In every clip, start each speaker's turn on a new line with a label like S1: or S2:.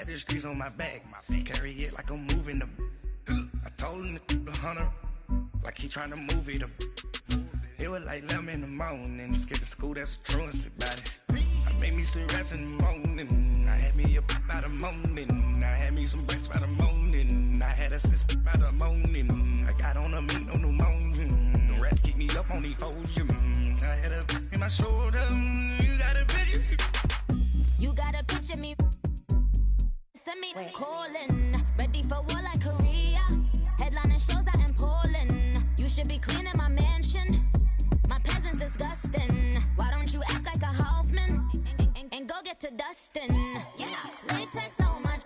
S1: the streets on my back. Carry it like I'm moving the. I told him to the hunter, like he trying to move it up. It was like 11 in the morning. Skipping school, that's a truancy about it. I made me some rest in the morning. I had me a pop by the morning. I had me some breaks by the morning. I had a sis by the morning. I got on a meat, no pneumonia. The rats keep me up on the podium. I had a in my shoulder. You got a picture.
S2: You got a picture me. Send me calling. Ready for war like Korea. Headlining shows out in Poland. You should be cleaning my mansion. My peasants disgusting. Why don't you act like a Hoffman and go get to dustin'? Yeah, latex on my.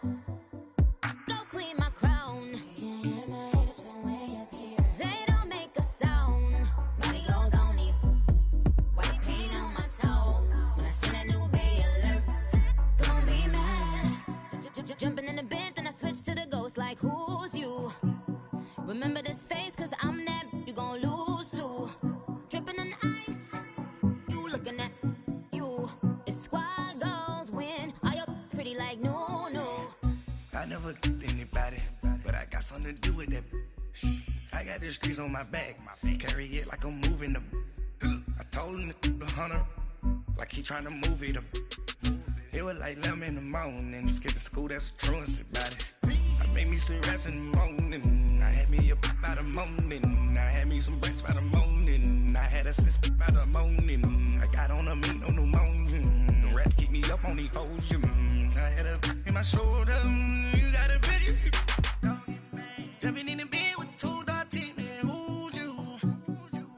S2: Go clean my crown. Can't hear my haters from way up here. They don't make a sound. Money goes on these. White paint on my toes. When I send a new Bay alert, gonna be mad. Jumping in the bed, then I switch to the ghost like who's you? Remember this face, cause I'm that you gon' lose to. Dripping in ice, you looking at you. It's squad goals win. Are you pretty like no?
S1: I never get anybody, but I got something to do with that. I got the streets on my back. Carry it like I'm moving the. I told him to the hunter, like he trying to move it up. It was like 11 in the morning. Skipping school, that's a truancy about it. I made me some rest in the morning. I had me a pop by the morning. I had me some breaks by the morning. I had a sis by the morning. I got on a meat, no pneumonia. The rats keep me up on the podium. I had a in my shoulder. You got a picture. Jumping in the bed with two dark teeth, man. Who's you?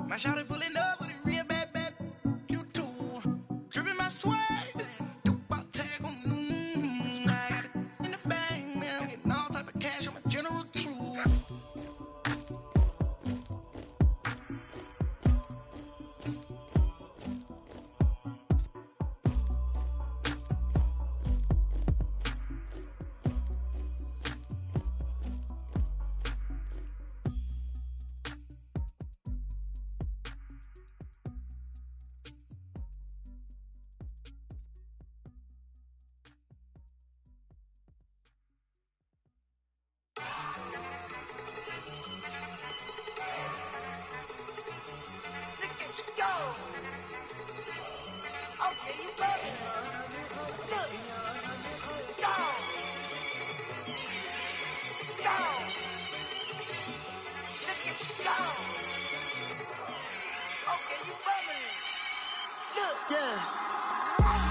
S1: My shawty pulling up with a real bad. You too. Dripping my swag.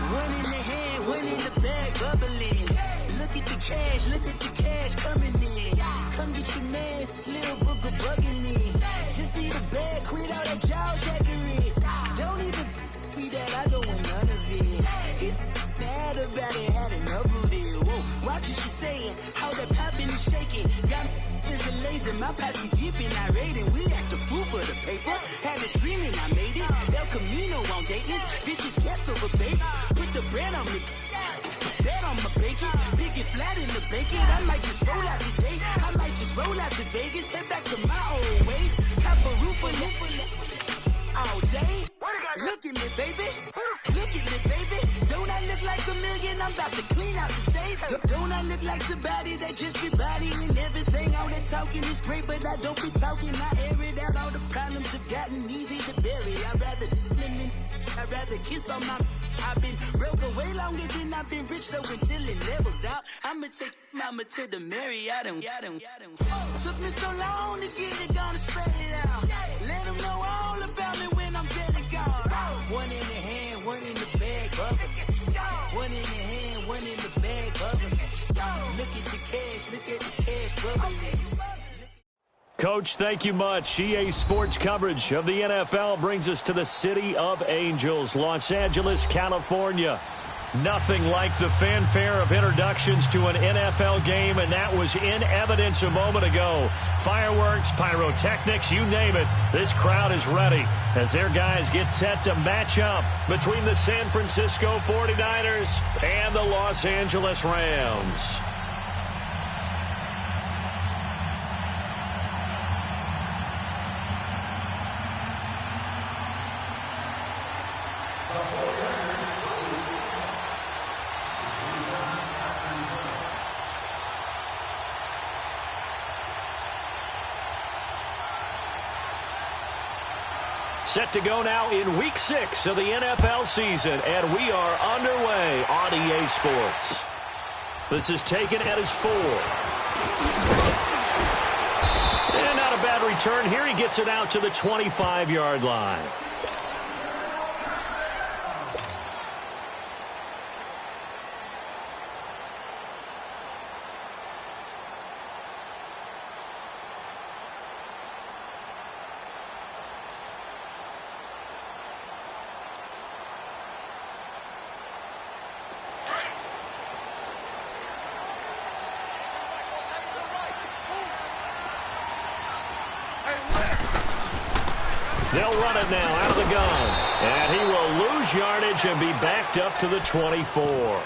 S3: One in the hand, one in the bag, bubbling. Look at the cash coming in. Come get your man, Slim Booker bugging me. Just need a bag, quit all that jaw jackery. Don't even be that, I don't want none of it. He's mad about it, had enough of it. Whoa, watch what you saying, how that poppin' and shaking. Got is a lazy, my posse dipping, I raiding. We act a fool for the paper. Had a dream and I made it. El Camino on Dayton's, bitches guess over baby. Put the bread on me, bet on my bacon. Big it flat in the bacon. I might just roll out today. I might just roll out to Vegas. Head back to my old ways. Have a roof for all day. Look at me, baby. Look at me, baby. Don't I look like a million? I'm about to clean out the safe. Don't I look like somebody that just be bodying everything? All that talking is great, but I don't be talking. I air it out. All the problems have gotten easy to bury. I'd rather kiss on my. I've been broke way longer than I've been rich, so until it levels out, I'ma take mama to the Marriott and took me so long to get it, gonna spread it out. Let them know all about me when I'm dead and gone. One in the hand, one in the bag, bubbling. One in the hand, one in the bag, bubbling. Look at the cash, bubbling.
S4: Coach, thank you much. EA Sports coverage of the NFL brings us to the City of Angels, Los Angeles, California. Nothing like the fanfare of introductions to an NFL game, and that was in evidence a moment ago. Fireworks, pyrotechnics, you name it. This crowd is ready as their guys get set to match up between the San Francisco 49ers and the Los Angeles Rams. Set to go now in Week 6 of the NFL season, and we are underway on EA Sports. This is taken at his 4. And not a bad return here. He gets it out to the 25-yard line. They'll run it now out of the gun. And he will lose yardage and be backed up to the 24.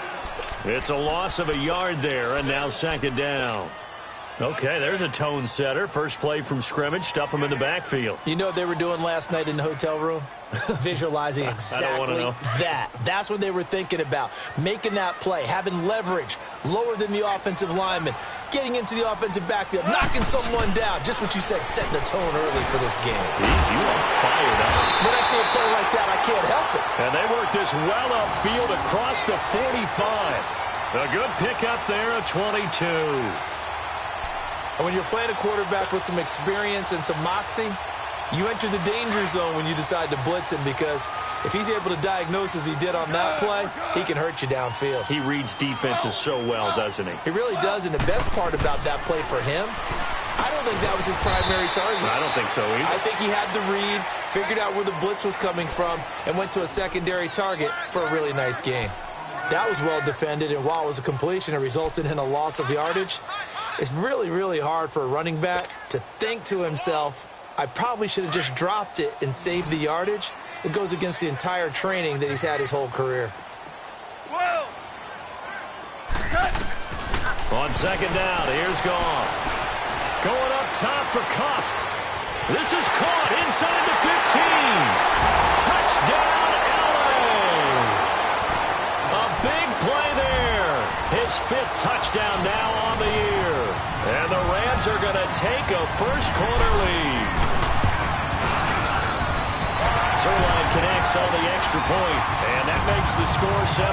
S4: It's a loss of a yard there, and now second down. Okay, there's a tone setter. First play from scrimmage, stuff him in the backfield.
S5: You know what they were doing last night in the hotel room? Visualizing exactly that. That's what they were thinking about. Making that play, having leverage, lower than the offensive lineman, getting into the offensive backfield, knocking someone down. Just what you said, setting the tone early for this game.
S4: Jeez, you are fired up.
S5: When I see a play like that, I can't help it.
S4: And they work this well upfield across the 45. A good pickup there, a 22.
S5: And when you're playing a quarterback with some experience and some moxie, you enter the danger zone when you decide to blitz him, because if he's able to diagnose as he did on that play, he can hurt you downfield.
S4: He reads defenses so well, doesn't he?
S5: He really does, and the best part about that play for him, I don't think that was his primary target.
S4: I don't think so either.
S5: I think he had the read, figured out where the blitz was coming from, and went to a secondary target for a really nice gain. That was well defended, and while it was a completion, it resulted in a loss of yardage. It's really, really hard for a running back to think to himself, I probably should have just dropped it and saved the yardage. It goes against the entire training that he's had his whole career.
S3: Whoa.
S4: On second down, here's Goff. Going up top for Kupp. This is caught inside the 15. Touchdown, LA. A big play there. His 5th touchdown now on the year. And the Rams are going to take a first-quarter lead. Zerline connects on the extra point, and that makes the score 7-0.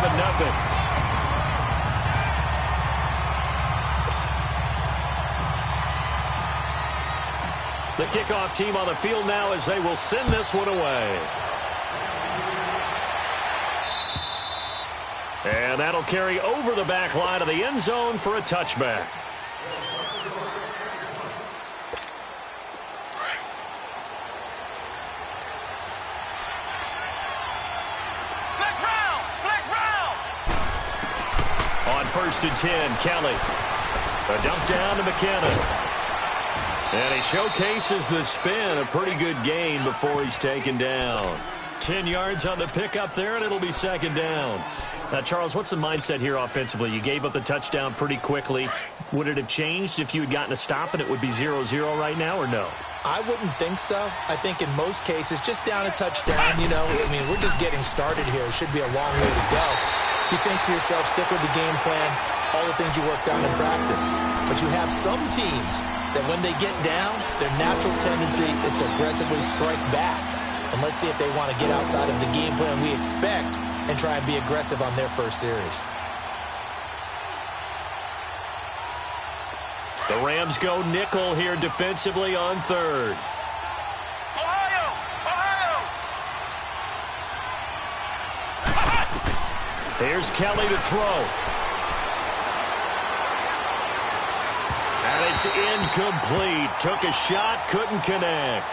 S4: The kickoff team on the field now as they will send this one away. And that'll carry over the back line of the end zone for a touchback. On 1st and 10, Kelly. A dump down to McKenna. And he showcases the spin. A pretty good gain before he's taken down. 10 yards on the pickup there, and it'll be second down. Now, Charles, what's the mindset here offensively? You gave up the touchdown pretty quickly. Would it have changed if you had gotten a stop and it would be 0-0 right now, or no?
S5: I wouldn't think so. I think in most cases, just down a touchdown, you know, I mean, we're just getting started here. It should be a long way to go. You think to yourself, stick with the game plan, all the things you worked on in practice. But you have some teams that when they get down, their natural tendency is to aggressively strike back. And let's see if they want to get outside of the game plan we expect and try and be aggressive on their first series.
S4: The Rams go nickel here defensively on 3rd. Here's Kelly to throw. And it's incomplete. Took a shot, couldn't connect.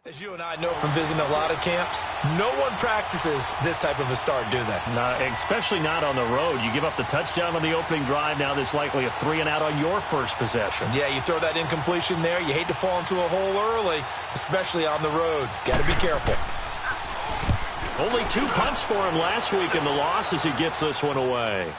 S5: As you and I know from visiting a lot of camps, no one practices this type of a start, do they?
S4: No, especially not on the road. You give up the touchdown on the opening drive. Now there's likely a 3-and-out on your first possession.
S5: Yeah, you throw that incompletion there. You hate to fall into a hole early, especially on the road. Got to be careful.
S4: Only 2 punts for him last week in the loss as he gets this one away.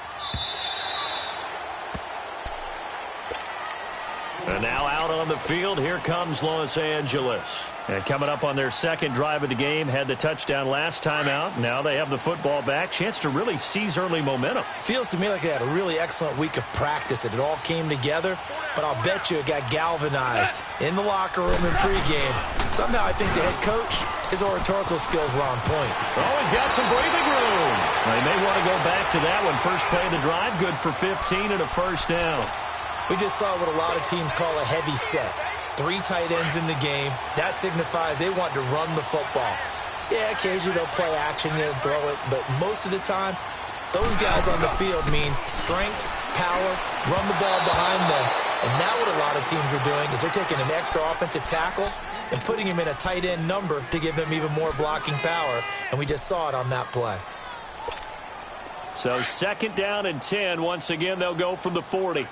S4: And now out on the field, here comes Los Angeles. And coming up on their second drive of the game, had the touchdown last time out. Now they have the football back. Chance to really seize early momentum.
S5: Feels to me like they had a really excellent week of practice. It all came together, but I'll bet you it got galvanized in the locker room in pregame. Somehow I think the head coach, his oratorical skills were on point.
S4: Always got some breathing room. They may want to go back to that one. First play of the drive, good for 15 and a first down.
S5: We just saw what a lot of teams call a heavy set. 3 tight ends in the game. That signifies they want to run the football. Yeah, occasionally they'll play action and throw it, but most of the time, those guys on the field means strength, power, run the ball behind them. And now what a lot of teams are doing is they're taking an extra offensive tackle and putting him in a tight end number to give them even more blocking power, and we just saw it on that play.
S4: So 2nd down and 10. Once again, they'll go from the 40.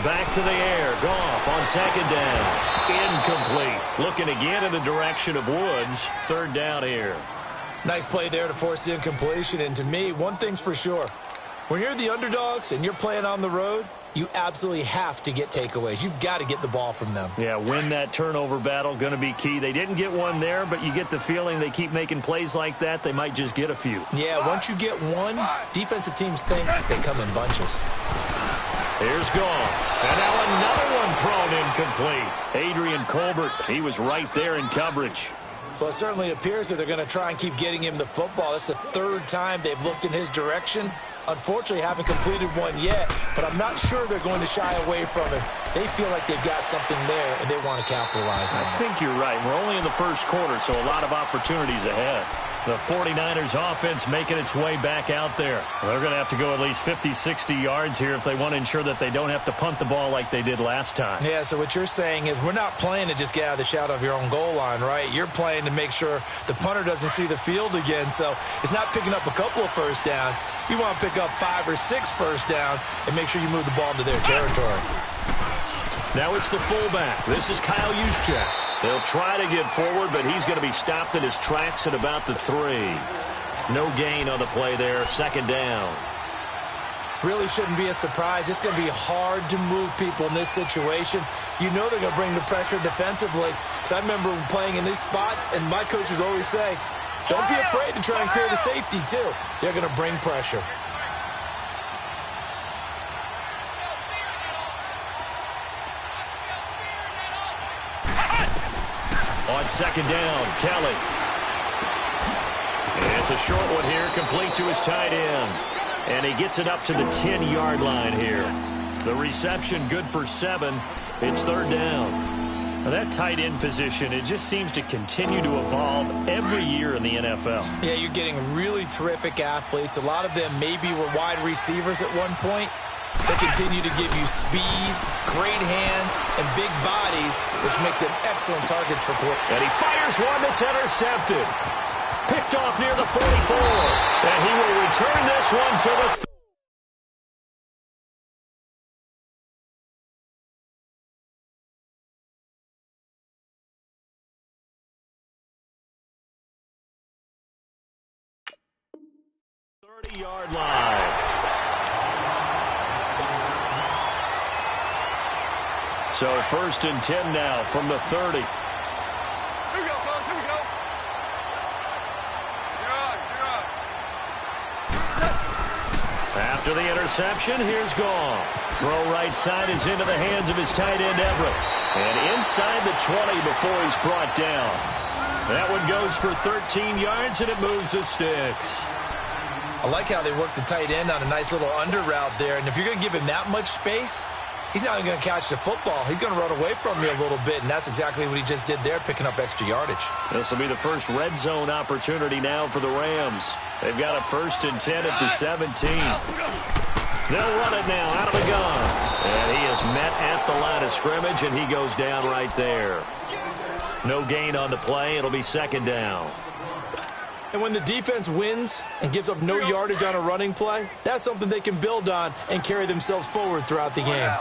S4: Back to the air. Goff on 2nd down. Incomplete. Looking again in the direction of Woods. 3rd down here.
S5: Nice play there to force the incompletion. And to me, one thing's for sure. When you're the underdogs and you're playing on the road, you absolutely have to get takeaways. You've got to get the ball from them.
S4: Yeah, win that turnover battle, going to be key. They didn't get one there, but you get the feeling they keep making plays like that, they might just get a few.
S5: Yeah, once you get one, defensive teams think they come in bunches.
S4: Here's Goff. And now another one thrown incomplete. Adrian Colbert, he was right there in coverage.
S5: Well, it certainly appears that they're going to try and keep getting him the football. That's the 3rd time they've looked in his direction. Unfortunately, haven't completed one yet, but I'm not sure they're going to shy away from it. They feel like they've got something there, and they want to capitalize on it.
S4: I think you're right. We're only in the first quarter, so a lot of opportunities ahead. The 49ers offense making its way back out there. They're going to have to go at least 50, 60 yards here if they want to ensure that they don't have to punt the ball like they did last time.
S5: Yeah, so what you're saying is we're not playing to just get out of the shadow of your own goal line, right? You're playing to make sure the punter doesn't see the field again. So it's not picking up a couple of first downs. You want to pick up 5 or 6 first downs and make sure you move the ball into their territory.
S4: Now it's the fullback. This is Kyle Juszczyk. They'll try to get forward, but he's going to be stopped in his tracks at about the 3. No gain on the play there. 2nd down.
S5: Really shouldn't be a surprise. It's going to be hard to move people in this situation. You know they're going to bring the pressure defensively. Because I remember playing in these spots, and my coaches always say, don't be afraid to try and create a safety, too. They're going to bring pressure.
S4: On 2nd down, Kelly. And it's a short one here, complete to his tight end. And he gets it up to the 10-yard line here. The reception good for 7. It's 3rd down. Now that tight end position, it just seems to continue to evolve every year in the NFL.
S5: Yeah, you're getting really terrific athletes. A lot of them maybe were wide receivers at one point. They continue to give you speed, great hands, and big bodies, which make them excellent targets for quarterbacks.
S4: And he fires one that's intercepted. Picked off near the 44. And he will return this one to the 30-yard line. So 1st and 10 now from the 30.
S6: Here we go, fellas. Here we go.
S4: After the interception, here's Goff. Throw right side is into the hands of his tight end, Everett. And inside the 20 before he's brought down. That one goes for 13 yards, and it moves the sticks.
S5: I like how they work the tight end on a nice little under route there. And if you're going to give him that much space, he's not even going to catch the football. He's going to run away from me a little bit, and that's exactly what he just did there, picking up extra yardage.
S4: This will be the first red zone opportunity now for the Rams. They've got a 1st and 10 at the 17. They'll run it now out of the gun. And he is met at the line of scrimmage, and he goes down right there. No gain on the play. It'll be 2nd down.
S5: And when the defense wins and gives up no yardage on a running play, that's something they can build on and carry themselves forward throughout the game.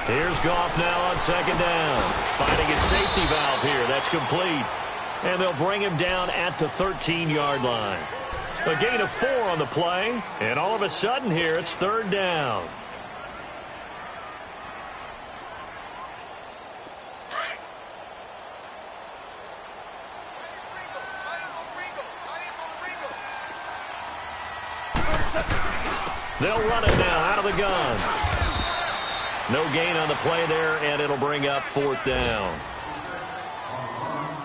S4: Here's Goff now on 2nd down. Finding a safety valve here. That's complete. And they'll bring him down at the 13-yard line. A gain of 4 on the play. And all of a sudden here, it's 3rd down. They'll run it now out of the gun. No gain on the play there, and it'll bring up 4th down.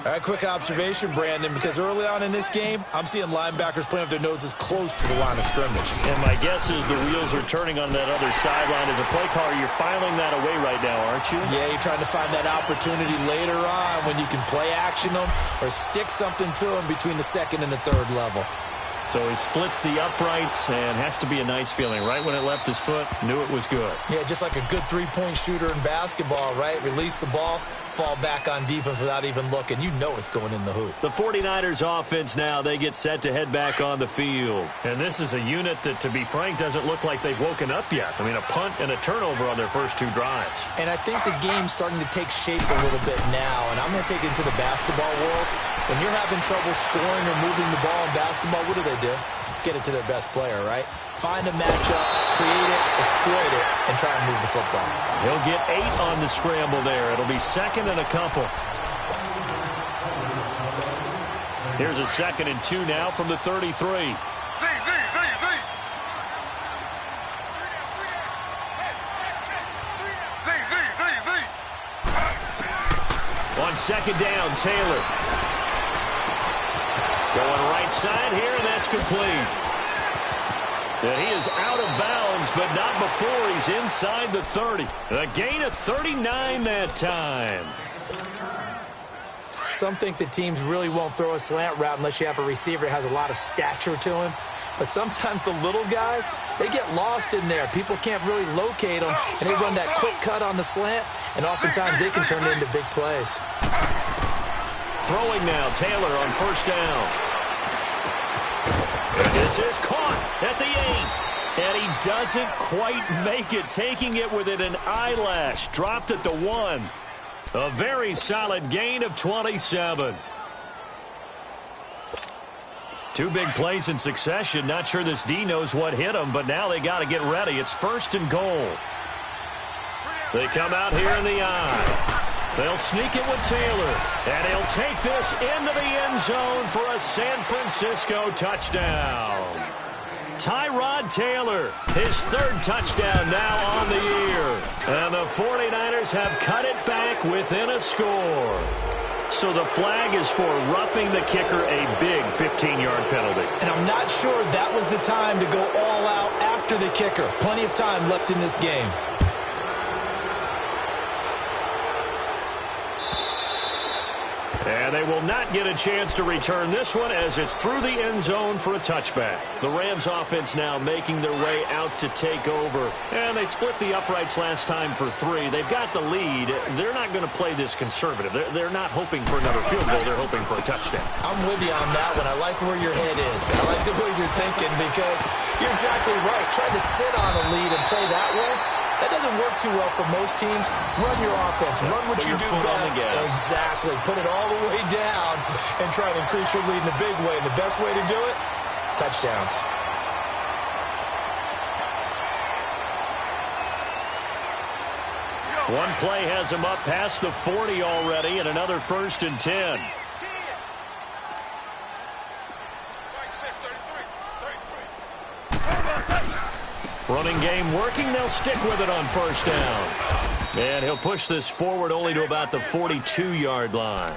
S5: All right, quick observation, Brandon, because early on in this game, I'm seeing linebackers playing with their noses close to the line of scrimmage.
S4: And my guess is the wheels are turning on that other sideline. As a play caller, you're filing that away right now, aren't you?
S5: Yeah, you're trying to find that opportunity later on when you can play action them or stick something to them between the 2nd and the 3rd level.
S4: So he splits the uprights, and has to be a nice feeling. Right when it left his foot, knew it was good.
S5: Yeah, just like a good three-point shooter in basketball, right? Release the ball, fall back on defense without even looking. You know it's going in the hoop.
S4: The 49ers offense now, they get set to head back on the field. And this is a unit that, to be frank, doesn't look like they've woken up yet. I mean, a punt and a turnover on their first 2 drives.
S5: And I think the game's starting to take shape a little bit now, and I'm going to take it into the basketball world. When you're having trouble scoring or moving the ball in basketball, what do? Get it to their best player, right? Find a matchup, create it, exploit it, and try and move the football.
S4: He'll get 8 on the scramble there. It'll be 2nd and a couple. Here's a 2nd and 2 now from the 33. On 2nd down, Taylor. Going right side here, and that's complete. And he is out of bounds, but not before he's inside the 30. A gain of 39 that time.
S5: Some think the teams really won't throw a slant route unless you have a receiver that has a lot of stature to him. But sometimes the little guys, they get lost in there. People can't really locate them, and they run that quick cut on the slant, and oftentimes they can turn it into big plays.
S4: Throwing now, Taylor on 1st down. And this is caught at the 8. And he doesn't quite make it, taking it within an eyelash. Dropped at the 1. A very solid gain of 27. 2 big plays in succession. Not sure this D knows what hit him, but now they got to get ready. It's 1st and goal. They come out here in the eye. They'll sneak it with Taylor, and he'll take this into the end zone for a San Francisco touchdown. Tyrod Taylor, his 3rd touchdown now on the year. And the 49ers have cut it back within a score. So the flag is for roughing the kicker, a big 15-yard penalty.
S5: And I'm not sure that was the time to go all out after the kicker. Plenty of time left in this game.
S4: And they will not get a chance to return this one as it's through the end zone for a touchback. The Rams offense now making their way out to take over. And they split the uprights last time for 3. They've got the lead. They're not going to play this conservative. They're not hoping for another field goal. They're hoping for a touchdown.
S5: I'm with you on that one. I like where your head is. I like the way you're thinking because you're exactly right. Trying to sit on a lead and play that way, that doesn't work too well for most teams. Run your offense. Run what you do best. Exactly. Put it all the way down and try to increase your lead in a big way. And the best way to do it, touchdowns.
S4: One play has him up past the 40 already, and another 1st and 10. Running game working. They'll stick with it on 1st down. And he'll push this forward only to about the 42-yard line.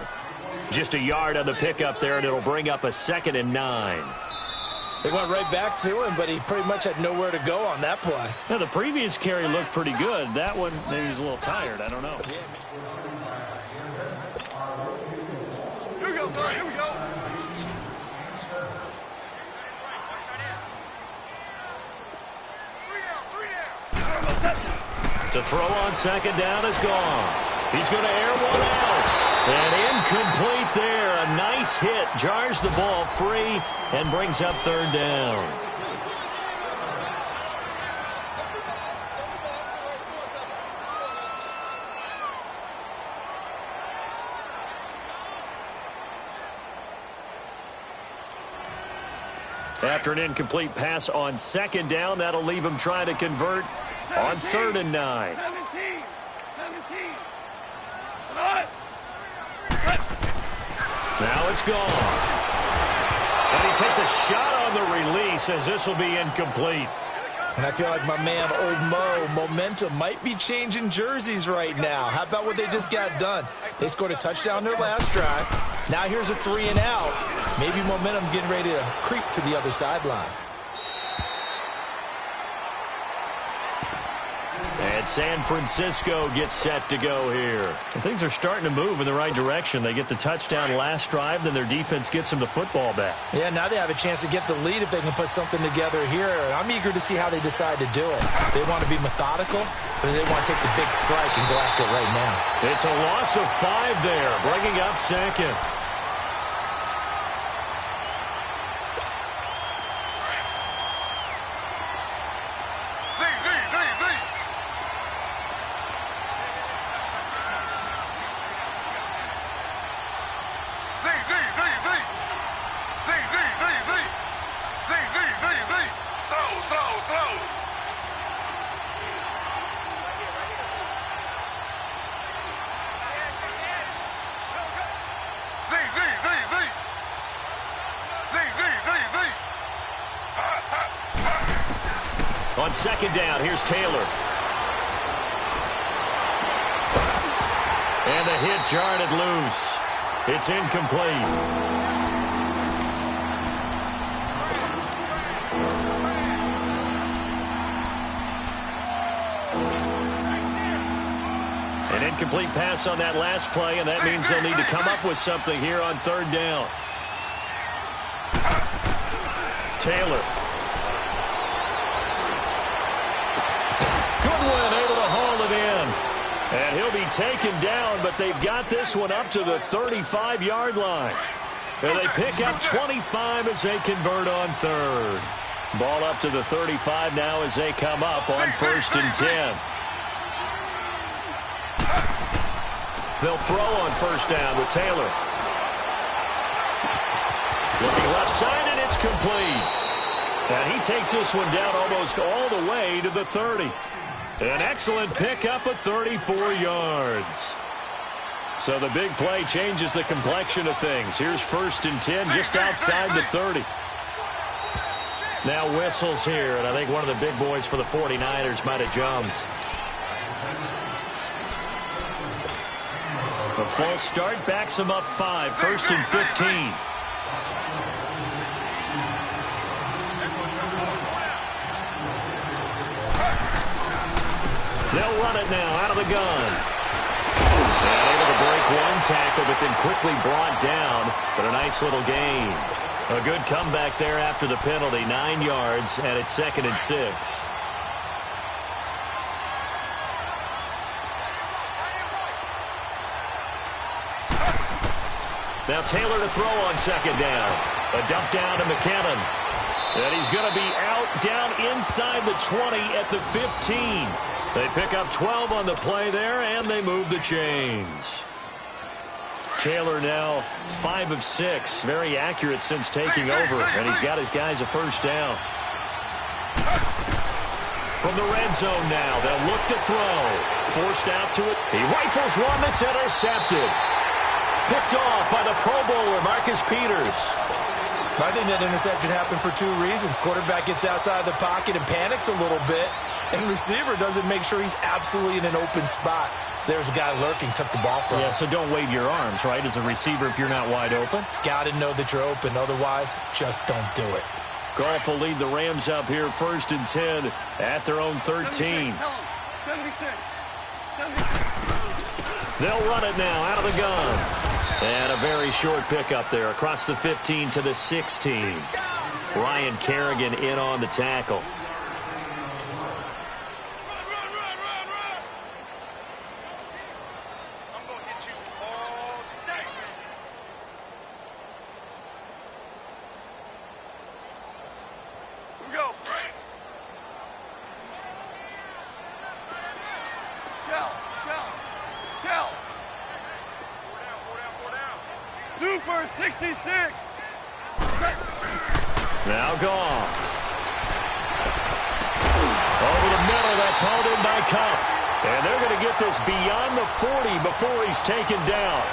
S4: Just a yard on the pickup there, and it'll bring up a 2nd and 9.
S5: They went right back to him, but he pretty much had nowhere to go on that play.
S4: Now, the previous carry looked pretty good. That one, maybe he was a little tired. I don't know.
S6: Here we go, bud. Here we go.
S4: To throw on second down is gone. He's going to air one out. And incomplete there. A nice hit. Jars the ball free and brings up third down. After an incomplete pass on second down, that'll leave him trying to convert on 3rd and 9.
S6: 17.
S4: Now it's gone. And he takes a shot on the release as this will be incomplete.
S5: And I feel like my man, Old Mo, momentum might be changing jerseys right now. How about what they just got done? They scored a touchdown their last drive. Now here's a 3 and out. Maybe momentum's getting ready to creep to the other sideline.
S4: And San Francisco gets set to go here. And things are starting to move in the right direction. They get the touchdown last drive, then their defense gets them the football back.
S5: Yeah, now they have a chance to get the lead if they can put something together here. I'm eager to see how they decide to do it. They want to be methodical, or do they want to take the big strike and go after it right now?
S4: It's a loss of 5 there, bringing up second. On second down, here's Taylor. And the hit jarred it loose. It's incomplete. An incomplete pass on that last play, and that means they'll need to come up with something here on 3rd down. Taylor. Goodwin able to haul it in. And he'll be taken down, but they've got this one up to the 35-yard line. And they pick up 25 as they convert on 3rd. Ball up to the 35 now as they come up on 1st and 10. They'll throw on 1st down with Taylor. Looking left side, and it's complete. And he takes this one down almost all the way to the 30. An excellent pickup of 34 yards. So the big play changes the complexion of things. Here's 1st and 10 just outside the 30. Now whistles here, and I think one of the big boys for the 49ers might have jumped. A false start backs them up 5, 1st and 15. They'll run it now out of the gun. And able to break one tackle, but then quickly brought down. But a nice little gain. A good comeback there after the penalty. 9 yards, and it's 2nd and 6. Now Taylor to throw on 2nd down. A dump down to McKinnon. And he's going to be out down inside the 20 at the 15. They pick up 12 on the play there, and they move the chains. Taylor now 5 of 6. Very accurate since taking over, and he's got his guys a 1st down. From the red zone now, they'll look to throw. Forced out to it. He rifles one that's intercepted. Picked off by the Pro Bowler, Marcus Peters.
S5: I think that interception happened for 2 reasons. Quarterback gets outside the pocket and panics a little bit, and receiver doesn't make sure he's absolutely in an open spot. So there's a guy lurking, took the ball from him.
S4: Yeah, so don't wave your arms, right, as a receiver if you're not wide open.
S5: Got to know that you're open. Otherwise, just don't do it.
S4: Goff will lead the Rams up here 1st and 10 at their own 13.
S6: 76.
S4: They'll run it now out of the gun. And a very short pickup there across the 15 to the 16. Ryan Kerrigan in on the tackle.
S6: Super 66.
S4: Now Goff. Over the middle, that's hauled in by Cup. And they're going to get this beyond the 40 before he's taken down.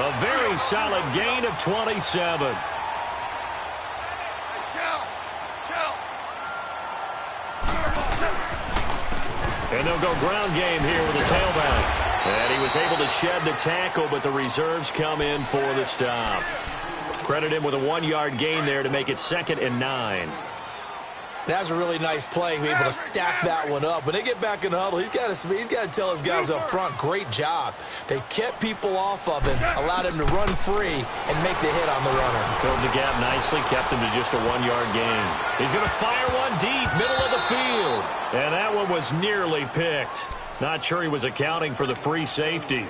S4: A very solid gain of 27. And they'll go ground game here with the tailback. And he was able to shed the tackle, but the reserves come in for the stop. Credit him with a 1-yard gain there to make it 2nd and 9.
S5: That was a really nice play. He was able to stack that one up. When they get back in the huddle, he's got to tell his guys up front, great job. They kept people off of him, allowed him to run free, and make the hit on the runner.
S4: Filled the gap nicely, kept him to just a 1-yard gain. He's going to fire one deep, middle of the field. And that one was nearly picked. Not sure he was accounting for the free safety.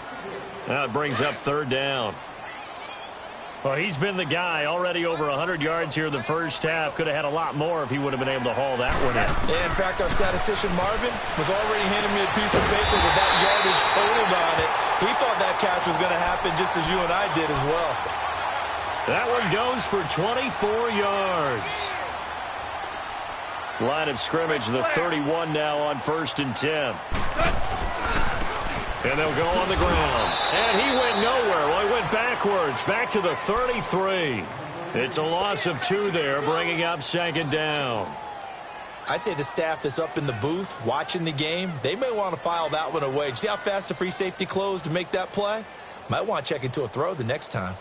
S4: Now it brings up 3rd down. Well, he's been the guy, already over 100 yards here in the first half. Could have had a lot more if he would have been able to haul that one in.
S5: Yeah, in fact, our statistician Marvin was already handing me a piece of paper with that yardage totaled on it. He thought that catch was going to happen just as you and I did as well.
S4: That one goes for 24 yards. Line of scrimmage, the 31 now on 1st and 10. And they'll go on the ground. And he went nowhere. Well, he went backwards, back to the 33. It's a loss of 2 there, bringing up 2nd down.
S5: I'd say the staff that's up in the booth watching the game, they may want to file that one away. See how fast the free safety closed to make that play? Might want to check into a throw the next time.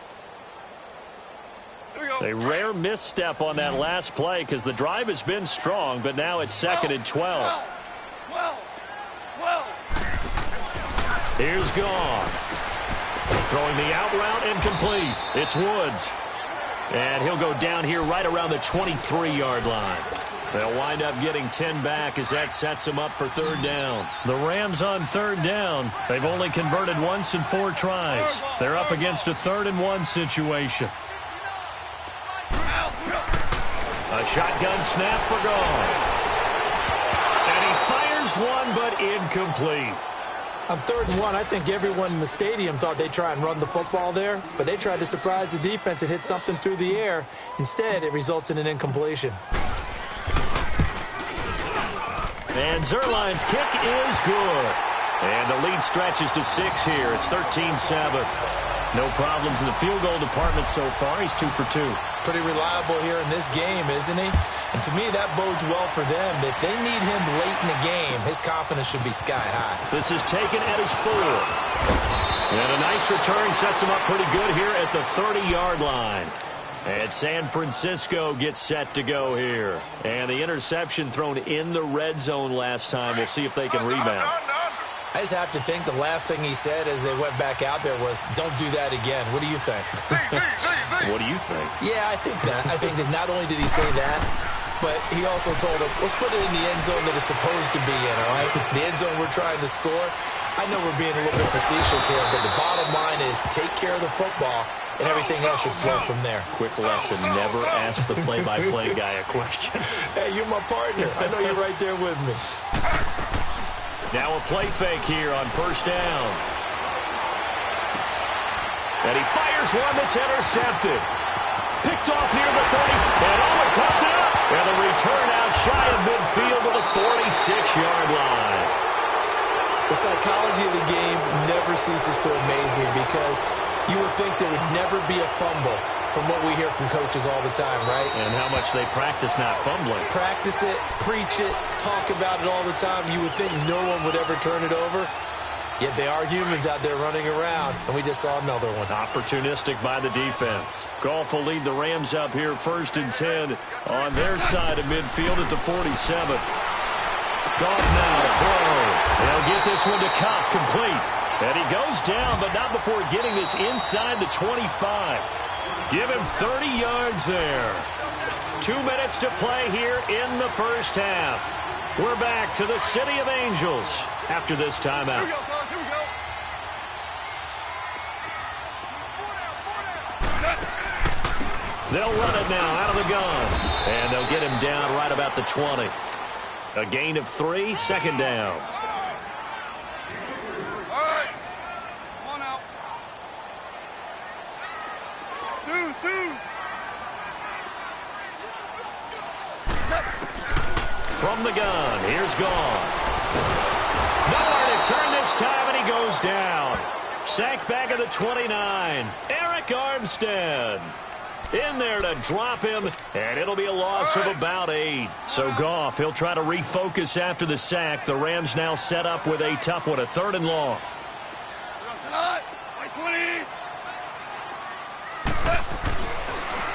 S4: A rare misstep on that last play because the drive has been strong, but now it's 2nd and 12.
S6: 12.
S4: Here's Goff. Throwing the out route incomplete. It's Woods. And he'll go down here right around the 23-yard line. They'll wind up getting 10 back as that sets them up for 3rd down. The Rams on 3rd down. They've only converted once in 4 tries. They're up against a 3rd and 1 situation. A shotgun snap for Goff. And he fires one, but incomplete.
S5: On 3rd and 1, I think everyone in the stadium thought they'd try and run the football there, but they tried to surprise the defense and hit something through the air. Instead, it results in an incompletion.
S4: And Zerline's kick is good. And the lead stretches to 6 here. It's 13-7. No problems in the field goal department so far. He's 2 for 2.
S5: Pretty reliable here in this game, isn't he? And to me, that bodes well for them. If they need him late in the game, his confidence should be sky high.
S4: This is taken at his 4. And a nice return sets him up pretty good here at the 30-yard line. And San Francisco gets set to go here. And the interception thrown in the red zone last time. We'll see if they can rebound.
S5: I just have to think the last thing he said as they went back out there was, don't do that again. What do you think?
S4: What do you think?
S5: Yeah, I think that. I think that not only did he say that, but he also told him, let's put it in the end zone that it's supposed to be in, all right? The end zone we're trying to score. I know we're being a little bit facetious here, but the bottom line is take care of the football, and everything else should flow from there.
S4: Quick lesson, never ask the play-by-play guy a question.
S5: Hey, you're my partner. I know you're right there with me.
S4: Now a play fake here on 1st down. And he fires one that's intercepted. Picked off near the 30. And Owen caught it up. And the return out shy of midfield to the 46-yard line.
S5: The psychology of the game never ceases to amaze me because you would think there would never be a fumble from what we hear from coaches all the time, right?
S4: And how much they practice not fumbling.
S5: Practice it, preach it, talk about it all the time. You would think no one would ever turn it over. Yet they are humans out there running around, and we just saw another one.
S4: Opportunistic by the defense. Goff will lead the Rams up here 1st and 10 on their side of midfield at the 47. Goff now to throw. They'll get this one to Cobb, complete. And he goes down, but not before getting this inside the 25. Give him 30 yards there. 2 minutes to play here in the first half. We're back to the City of Angels after this timeout.
S6: Here we go, fellas. Here we go.
S4: They'll run it now out of the gun. And they'll get him down right about the 20. A gain of 3, 2nd down.
S6: All right. One out. Twos.
S4: From the gun, here's Goff. Nowhere to turn this time, and he goes down. Sacked back at the 29. Eric Armstead in there to drop him, and it'll be a loss of about 8. So Goff, he'll try to refocus after the sack. The Rams now set up with a tough one, a 3rd and long.
S6: Like 20.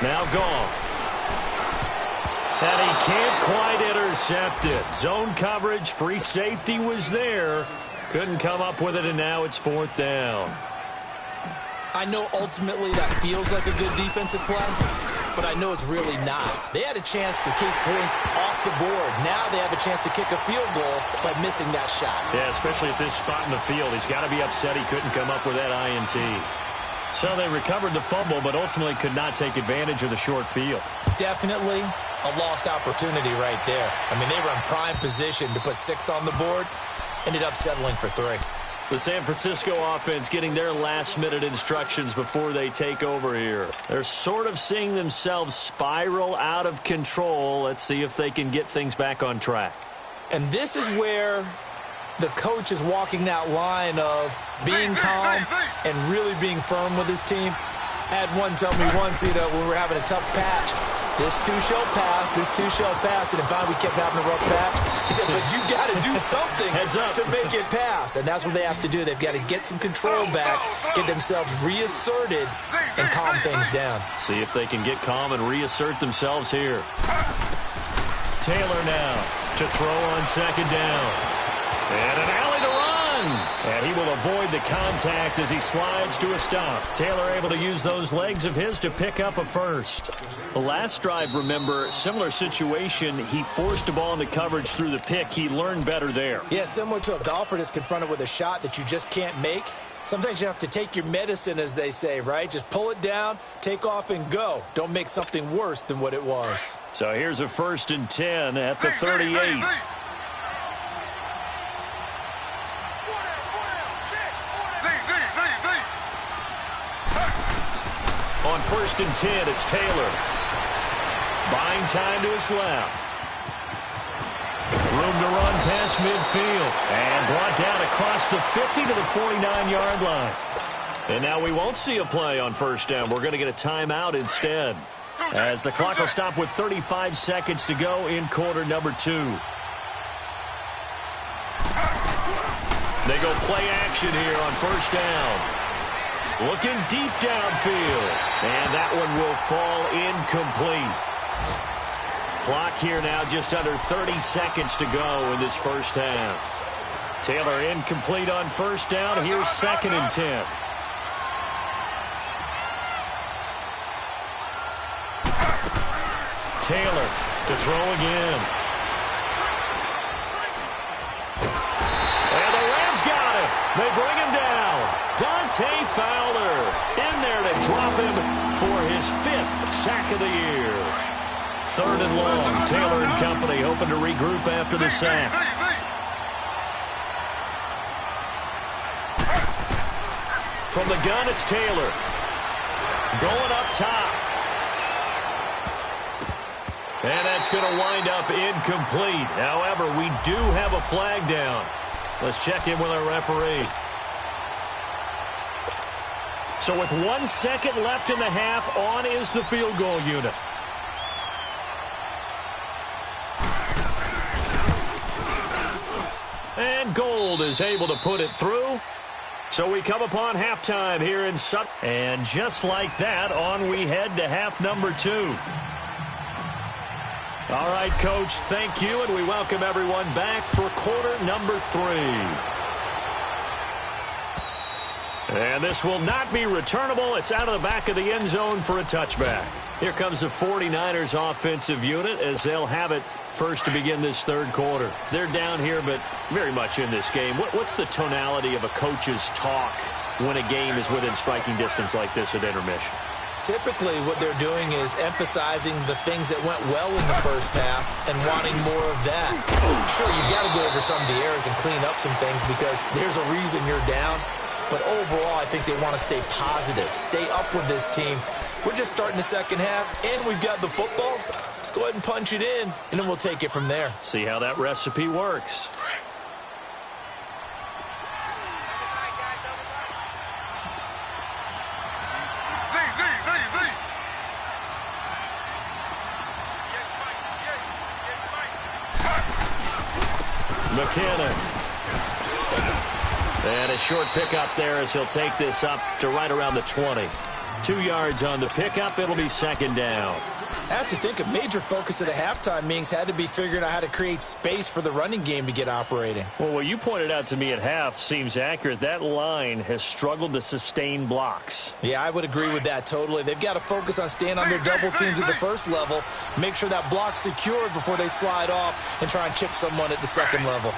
S4: Now Goff. And he can't quite intercept it. Zone coverage, free safety was there. Couldn't come up with it, and now it's 4th down.
S5: I know ultimately that feels like a good defensive play, but I know it's really not. They had a chance to keep points off the board. Now they have a chance to kick a field goal by missing that shot.
S4: Yeah, especially at this spot in the field. He's got to be upset he couldn't come up with that INT. So they recovered the fumble, but ultimately could not take advantage of the short field.
S5: Definitely a lost opportunity right there. I mean, they were in prime position to put 6 on the board. Ended up settling for 3.
S4: The San Francisco offense getting their last-minute instructions before they take over here. They're sort of seeing themselves spiral out of control. Let's see if they can get things back on track.
S5: And this is where the coach is walking that line of being calm and really being firm with his team. I had one tell me once, when we were having a tough patch, this too shall pass, this too shall pass, and finally we kept having a rough patch. He said, but you got to do something to make it pass, and that's what they have to do. They've got to get some control back, get themselves reasserted, and calm things down.
S4: See if they can get calm and reassert themselves here. Taylor now to throw on 2nd down. And an alley to run. And he will avoid the contact as he slides to a stop. Taylor able to use those legs of his to pick up a 1st. The last drive, remember, similar situation. He forced the ball into coverage through the pick. He learned better there.
S5: Yeah, similar to a golfer that's confronted with a shot that you just can't make. Sometimes you have to take your medicine, as they say, right? Just pull it down, take off, and go. Don't make something worse than what it was.
S4: So here's a 1st and 10 at the 38. On 1st and 10, it's Taylor. Buying time to his left. Room to run past midfield. And brought down across the 50 to the 49-yard line. And now we won't see a play on 1st down. We're going to get a timeout instead, as the clock will stop with 35 seconds to go in quarter number 2. They go play action here on 1st down. Looking deep downfield. And that one will fall incomplete. Clock here now just under 30 seconds to go in this first half. Taylor incomplete on 1st down. Here's 2nd and 10. Taylor to throw again. And the Rams got him. They bring him down. Dante Fowler in there to drop him for his 5th sack of the year. 3rd and long. Taylor and company hoping to regroup after the sack. From the gun, it's Taylor. Going up top. And that's going to wind up incomplete. However, we do have a flag down. Let's check in with our referee. So with 1 second left in the half, on is the field goal unit. And Gold is able to put it through. So we come upon halftime here in Sutton. And just like that, on we head to half number 2. All right, Coach, thank you, and we welcome everyone back for quarter number 3. And this will not be returnable. It's out of the back of the end zone for a touchback. Here comes the 49ers offensive unit as they'll have it first to begin this third quarter. They're down here, but very much in this game. What's the tonality of a coach's talk when a game is within striking distance like this at intermission?
S5: Typically, what they're doing is emphasizing the things that went well in the first half and wanting more of that. Sure, you got to go over some of the errors and clean up some things because there's a reason you're down. But overall, I think they want to stay positive, stay up with this team. We're just starting the second half, and we've got the football. Let's go ahead and punch it in, and then we'll take it from there.
S4: See how that recipe works. McKinnon. And a short pickup there as he'll take this up to right around the 20. 2 yards on the pickup. It'll be second down.
S5: I have to think a major focus at a halftime means had to be figuring out how to create space for the running game to get operating.
S4: Well, what you pointed out to me at half seems accurate. That line has struggled to sustain blocks.
S5: Yeah, I would agree with that totally. They've got to focus on staying on their double teams at the first level, make sure that block's secured before they slide off and try and chip someone at the second level.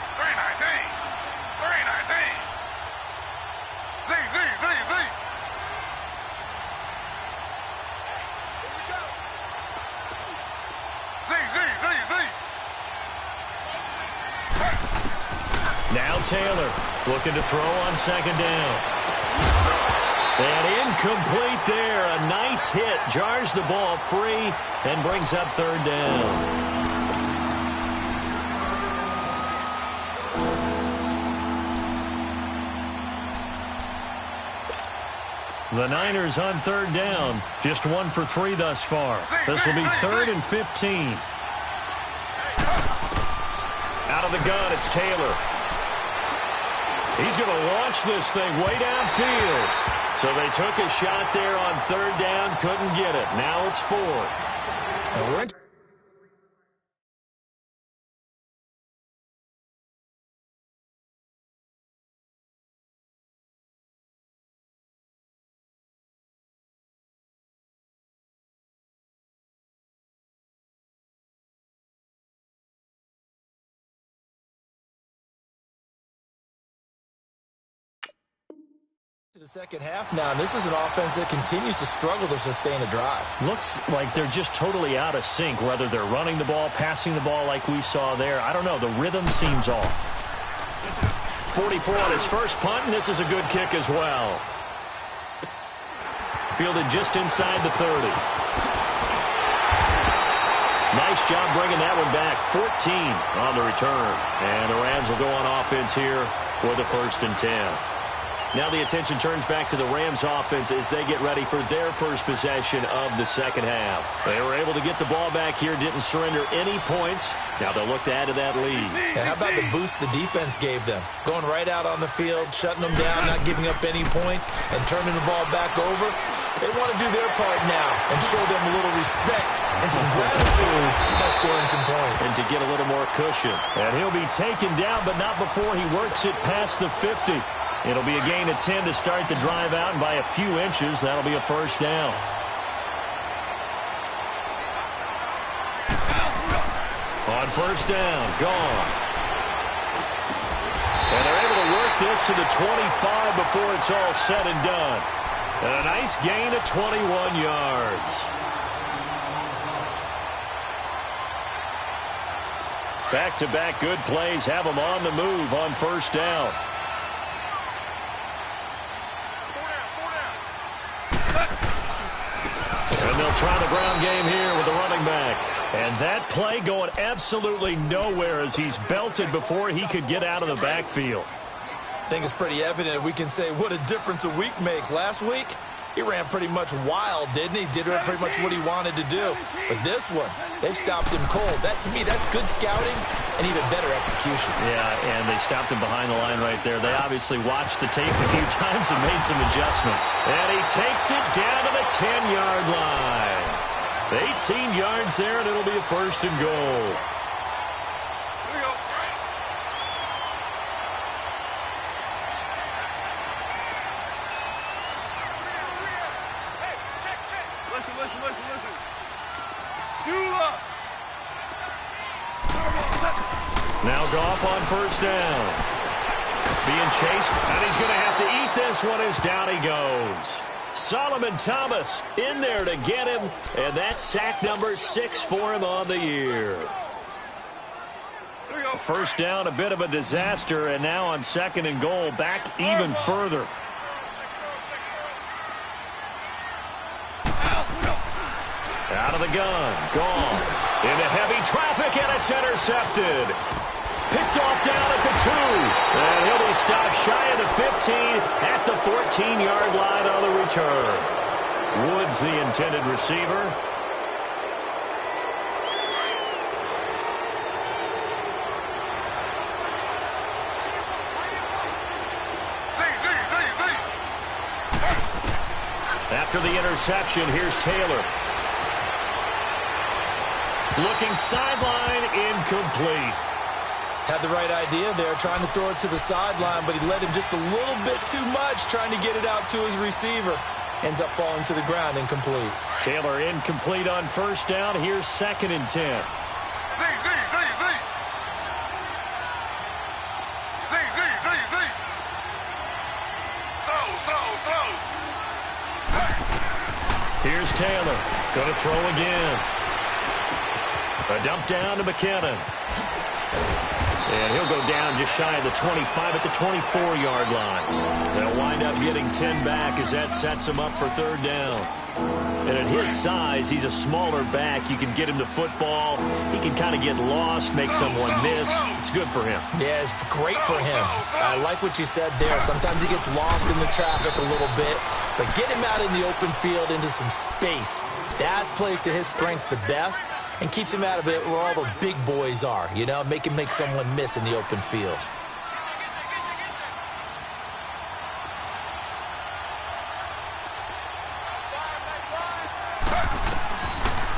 S4: Now Taylor looking to throw on second down. And incomplete there. A nice hit. Jars the ball free and brings up third down. The Niners on third down. Just 1 for 3 thus far. This will be 3rd and 15. Out of the gun, it's Taylor. He's going to launch this thing way downfield. So they took a shot there on third down, couldn't get it. Now it's 4.
S5: And we're to the second half now, and this is an offense that continues to struggle to sustain a drive.
S4: Looks like they're just totally out of sync, whether they're running the ball, passing the ball like we saw there. I don't know. The rhythm seems off. 44 on his first punt, and this is a good kick as well. Fielded just inside the 30. Nice job bringing that one back. 14 on the return. And the Rams will go on offense here for the 1st and 10. Now the attention turns back to the Rams offense as they get ready for their first possession of the second half. They were able to get the ball back here, didn't surrender any points. Now they'll look to add to that lead.
S5: And how about the boost the defense gave them? Going right out on the field, shutting them down, not giving up any points, and turning the ball back over. They want to do their part now and show them a little respect and some gratitude by scoring some points.
S4: And to get a little more cushion. And he'll be taken down, but not before he works it past the 50. It'll be a gain of 10 to start the drive out, and by a few inches, that'll be a first down. On first down, gone. And they're able to work this to the 25 before it's all said and done. And a nice gain of 21 yards. Back-to-back good plays have them on the move on first down. And they'll try the ground game here with the running back. And that play going absolutely nowhere as he's belted before he could get out of the backfield.
S5: I think it's pretty evident we can say what a difference a week makes. Last week, he ran pretty much wild, didn't he? Did pretty much what he wanted to do. But this one, they stopped him cold. That, to me, that's good scouting and even better execution.
S4: Yeah, and they stopped him behind the line right there. They obviously watched the tape a few times and made some adjustments. And he takes it down to the 10-yard line. 18 yards there, and it'll be a first and goal.
S6: Listen. Stool up.
S4: Now Goff on first down. Being chased, and he's going to have to eat this one as down he goes. Solomon Thomas in there to get him, and that's sack number 6 for him on the year. First down, a bit of a disaster, and now on second and goal, back even further. Out of the gun, gone. Into heavy traffic, and it's intercepted. Picked off down at the 2. And he'll be stopped shy of the 15 at the 14-yard line on the return. Woods, the intended receiver. After the interception, here's Taylor. Looking sideline, incomplete.
S5: Had the right idea there, trying to throw it to the sideline, but he led him just a little bit too much, trying to get it out to his receiver. Ends up falling to the ground, incomplete.
S4: Taylor incomplete on first down. Here's second and 10. Here's Taylor. Going to throw again. A dump down to McKinnon. And he'll go down just shy of the 25 at the 24-yard line. They'll wind up getting 10 back as that sets him up for third down. And at his size, he's a smaller back. You can get him to football. He can kind of get lost, make someone miss. It's good for him.
S5: Yeah, it's great for him. I like what you said there. Sometimes he gets lost in the traffic a little bit. But get him out in the open field into some space. That plays to his strengths the best and keeps him out of it where all the big boys are, you know, make him make someone miss in the open field.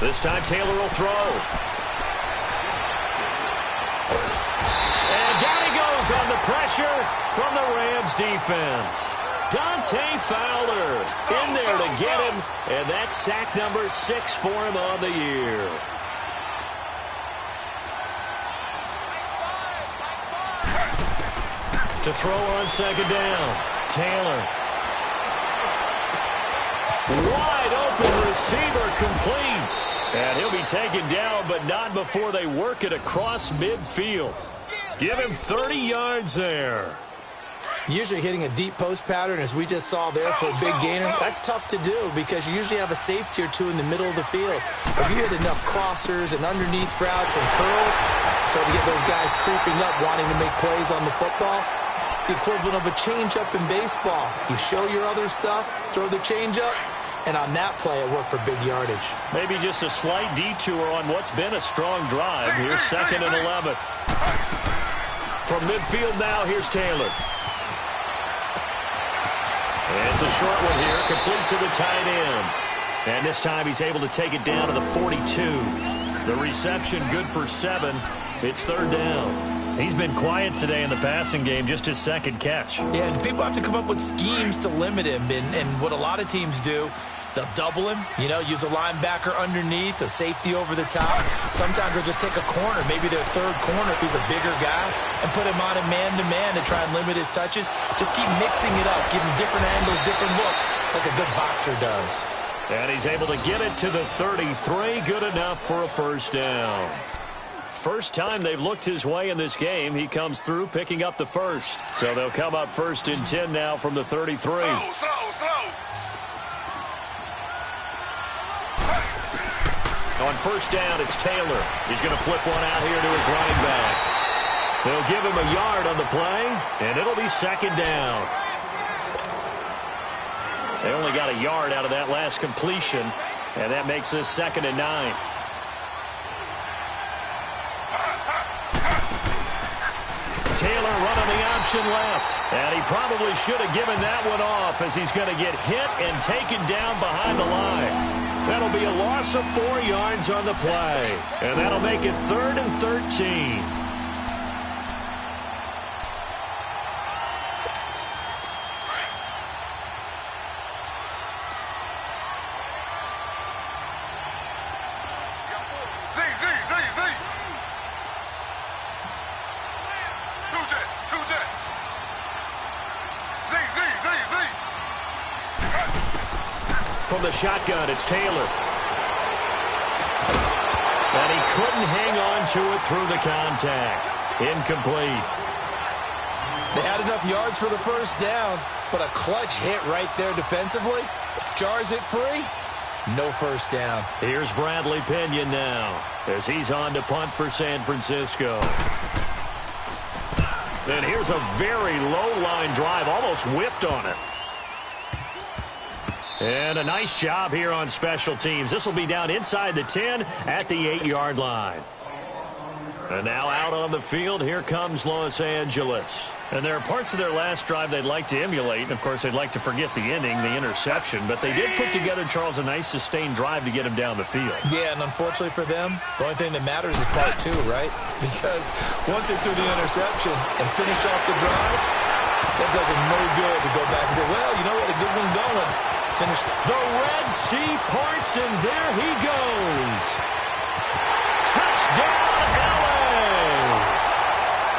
S4: This time Taylor will throw. And down he goes on the pressure from the Rams defense. Dante Fowler in there to get him, and that's sack number 6 for him on the year. To throw on second down, Taylor. Wide open receiver complete. And he'll be taken down, but not before they work it across midfield. Give him 30 yards there.
S5: Usually hitting a deep post pattern, as we just saw there for a big gainer, that's tough to do because you usually have a safety or two in the middle of the field. If you hit enough crossers and underneath routes and curls, start to get those guys creeping up, wanting to make plays on the football. It's the equivalent of a changeup in baseball. You show your other stuff, throw the changeup, and on that play, it worked for big yardage.
S4: Maybe just a slight detour on what's been a strong drive. Here's second and 11. From midfield now, here's Taylor. And it's a short one here, complete to the tight end. And this time he's able to take it down to the 42. The reception good for 7. It's third down. He's been quiet today in the passing game, just his second catch.
S5: Yeah, and people have to come up with schemes to limit him. And what a lot of teams do, they'll double him, you know, use a linebacker underneath, a safety over the top. Sometimes they'll just take a corner, maybe their third corner if he's a bigger guy, and put him on a man-to-man to try and limit his touches. Just keep mixing it up, give him different angles, different looks, like a good boxer does.
S4: And he's able to get it to the 33. Good enough for a first down. First time they've looked his way in this game. He comes through picking up the first. So they'll come up first and 10 now from the 33. On first down, it's Taylor. He's going to flip one out here to his running back. They'll give him a yard on the play, and it'll be second down. They only got a yard out of that last completion, and that makes this 2nd and 9. Taylor running the option left, and he probably should have given that one off as he's going to get hit and taken down behind the line. That'll be a loss of 4 yards on the play, and that'll make it 3rd and 13. From the shotgun, it's Taylor. And he couldn't hang on to it through the contact. Incomplete.
S5: They had enough yards for the first down, but a clutch hit right there defensively. Jars it free. No first down.
S4: Here's Bradley Pinion now as he's on to punt for San Francisco. And here's a very low-line drive, almost whiffed on it. And a nice job here on special teams. This will be down inside the 10 at the 8-yard line. And now out on the field, here comes Los Angeles. And there are parts of their last drive they'd like to emulate. And, of course, they'd like to forget the ending, the interception. But they did put together, Charles, a nice sustained drive to get him down the field.
S5: Yeah, and unfortunately for them, the only thing that matters is part 2, right? Because once they threw the interception and finished off the drive, that does them no good to go back and say, well, you know, we had a good one going. Finish.
S4: The Red Sea parts, and there he goes. Touchdown, LA!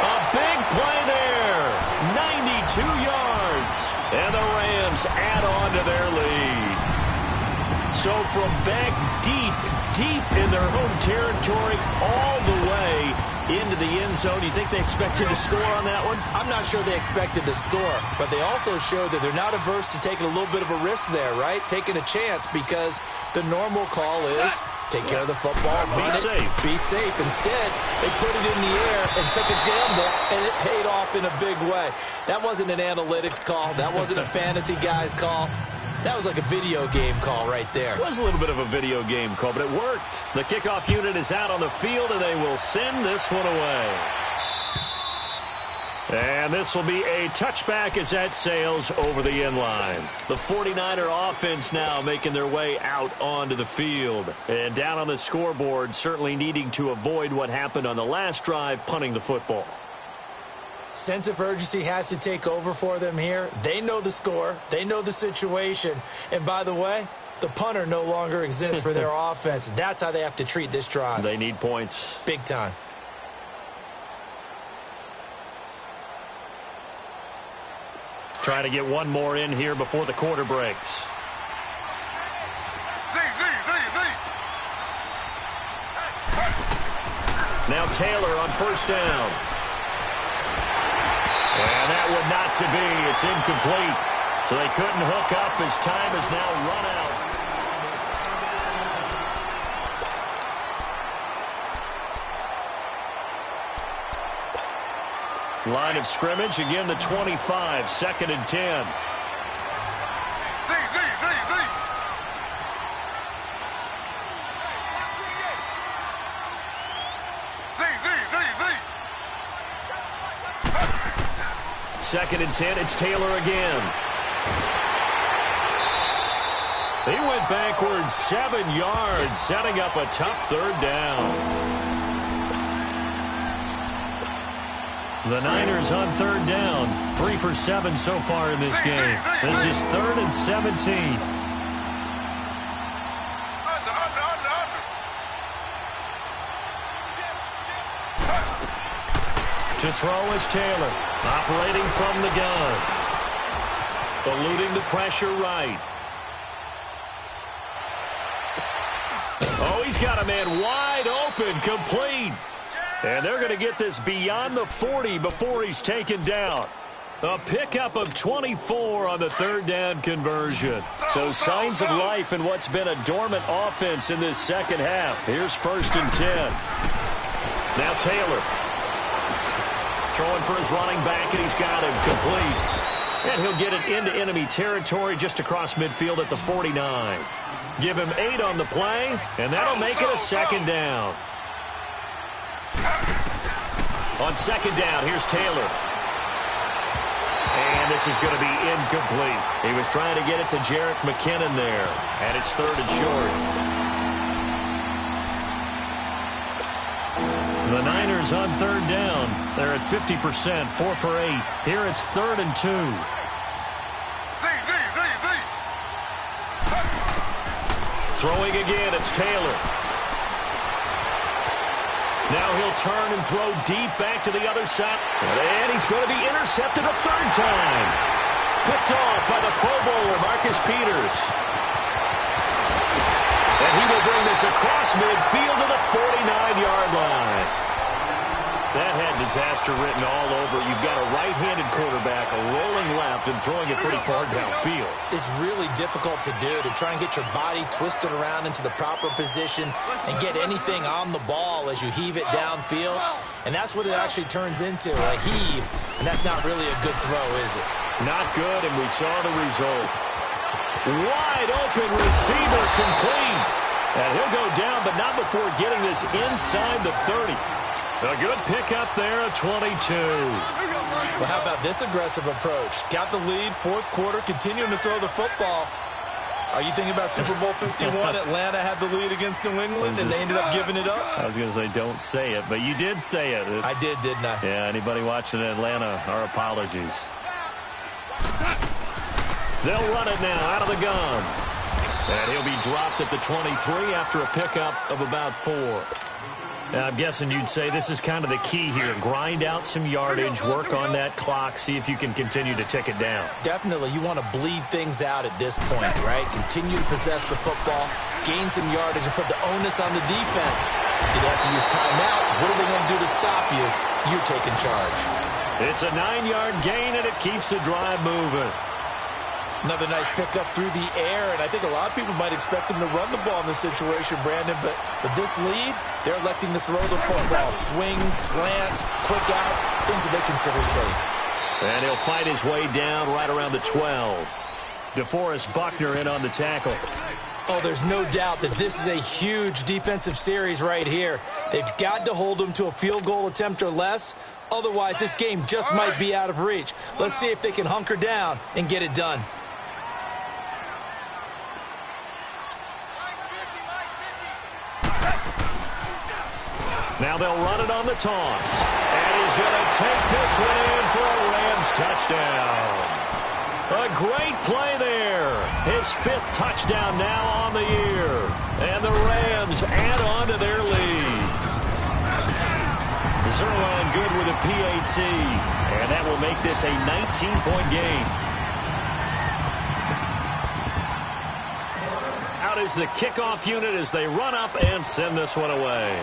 S4: A big play there. 92 yards. And the Rams add on to their lead. So from back deep in their home territory all the way into the end zone, you think they expected to score on that one?
S5: I'm not sure they expected to score, but they also showed that they're not averse to taking a little bit of a risk there, right? Taking a chance, because the normal call is take care of the football, be safe. Instead, they put it in the air and took a gamble, and it paid off in a big way. That wasn't an analytics call. That wasn't a fantasy guy's call. That was like a video game call right there.
S4: It was a little bit of a video game call, but it worked. The kickoff unit is out on the field, and they will send this one away. And this will be a touchback as that sails over the end line. The 49er offense now making their way out onto the field. And down on the scoreboard, certainly needing to avoid what happened on the last drive, punting the football.
S5: Sense of urgency has to take over for them here. They know the score. They know the situation. And by the way, the punter no longer exists for their offense. That's how they have to treat this drive.
S4: They need points.
S5: Big time.
S4: Trying to get one more in here before the quarter breaks. Now Taylor on first down. And that would not to be. It's incomplete. So they couldn't hook up as time has now run out. Line of scrimmage, again the 25, 2nd and 10. Second and 10, it's Taylor again. He went backwards 7 yards, setting up a tough 3rd down. The Niners on 3rd down, 3 for 7 so far in this game. This is 3rd and 17. To throw is Taylor, operating from the gun. Eluding the pressure right. Oh, he's got a man wide open, complete. And they're going to get this beyond the 40 before he's taken down. A pickup of 24 on the 3rd down conversion. So signs of life in what's been a dormant offense in this second half. Here's 1st and 10. Now Taylor. Throwing for his running back, and he's got him complete. And he'll get it into enemy territory just across midfield at the 49. Give him 8 on the play, and that'll make it a second down. On second down, here's Taylor. And this is going to be incomplete. He was trying to get it to Jerick McKinnon there, and it's 3rd and short. The Niners on 3rd down. They're at 50%, 4 for 8. Here it's 3rd and 2. Throwing again, it's Taylor. Now he'll turn and throw deep back to the other side. And he's going to be intercepted a 3rd time. Picked off by the Pro Bowler, Marcus Peters. And he will bring this across midfield to the 49-yard line. That had disaster written all over. You've got a right-handed quarterback, a rolling left, and throwing it pretty far downfield.
S5: It's really difficult to do, to try and get your body twisted around into the proper position and get anything on the ball as you heave it downfield. And that's what it actually turns into, a heave. And that's not really a good throw, is it?
S4: Not good, and we saw the result. Wide open receiver complete. And he'll go down, but not before getting this inside the 30. A good pickup there at 22.
S5: Well, how about this aggressive approach? Got the lead, 4th quarter, continuing to throw the football. Are you thinking about Super Bowl 51? Atlanta had the lead against New England, and they ended up giving it up?
S4: I was going to say don't say it, but you did say it.
S5: I did, didn't I?
S4: Yeah, anybody watching Atlanta, our apologies. They'll run it now out of the gun. And he'll be dropped at the 23 after a pickup of about 4. Now, I'm guessing you'd say this is kind of the key here. Grind out some yardage, work on that clock, see if you can continue to tick it down.
S5: Definitely. You want to bleed things out at this point, right? Continue to possess the football, gain some yardage, and put the onus on the defense. Do they have to use timeouts? What are they going to do to stop you? You're taking charge.
S4: It's a 9-yard gain, and it keeps the drive moving.
S5: Another nice pickup through the air, and I think a lot of people might expect them to run the ball in this situation, Brandon, but with this lead, they're electing to throw the football. Swings, slants, quick outs, things that they consider safe.
S4: And he'll fight his way down right around the 12. DeForest Buckner in on the tackle.
S5: Oh, there's no doubt that this is a huge defensive series right here. They've got to hold them to a field goal attempt or less. Otherwise, this game just might be out of reach. Let's see if they can hunker down and get it done.
S4: Now they'll run it on the toss. And he's going to take this one in for a Rams touchdown. A great play there. His 5th touchdown now on the year. And the Rams add on to their lead. Zerline good with a PAT. And that will make this a 19-point game. Out is the kickoff unit as they run up and send this one away.